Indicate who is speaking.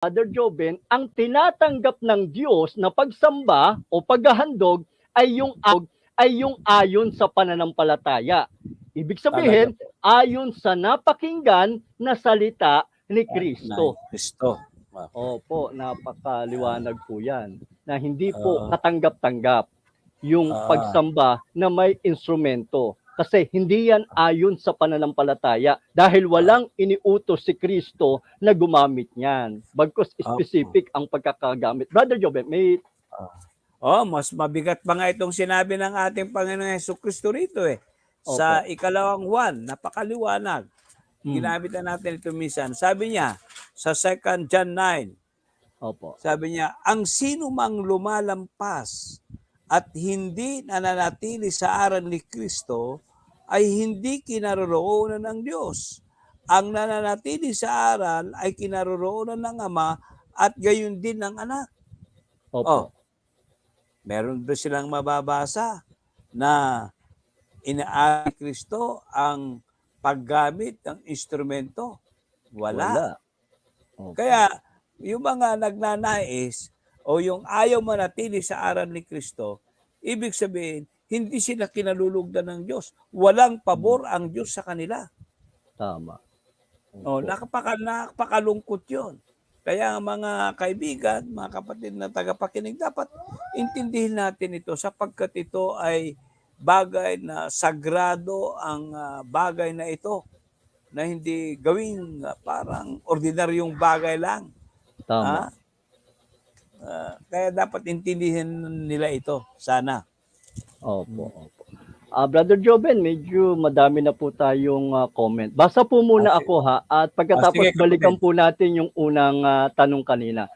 Speaker 1: Brother Joven, ang tinatanggap ng Diyos na pagsamba o paghahandog ay yung ayon sa pananampalataya. Ibig sabihin, ayon sa napakinggan na salita ni Kristo. Opo, napakaliwanag po yan. Na hindi po katanggap-tanggap yung pagsamba na may instrumento. Kasi hindi yan ayon sa pananampalataya dahil walang iniutos si Kristo na gumamit niyan. Bagkus specific ang pagkakagamit. Brother Joven, may...
Speaker 2: mas mabigat pa nga itong sinabi ng ating Panginoong Jesucristo rito eh. Sa ikalawang Juan, napakaliwanag. Ginamit na natin ito minsan. Sabi niya, sa 2 John 9, sabi niya, ang sino mang lumalampas at hindi nananatili sa aral ni Kristo ay hindi kinaroroonan ng Diyos. Ang nananatili sa aral ay kinaroroonan ng Ama at gayon din ng Anak. Meron ba silang mababasa na inaari ni Kristo ang paggamit ng instrumento? Wala. Kaya yung mga nagnanais o yung ayaw manatili sa aral ni Kristo, ibig sabihin, hindi sila kinalulugdan ng Diyos. Walang pabor ang Diyos sa kanila.
Speaker 1: Tama.
Speaker 2: Nakapakalungkot yun. Kaya mga kaibigan, mga kapatid na tagapakinig, dapat intindihin natin ito sapagkat ito ay bagay na sagrado ang bagay na ito na hindi gawing parang ordinaryong bagay lang.
Speaker 1: Tama.
Speaker 2: Kaya dapat intindihin nila ito, sana.
Speaker 1: Opo. Brother Joven, medyo madami na po tayong comment. Basa po muna ako ha, at pagkatapos balikan po natin yung unang tanong kanina.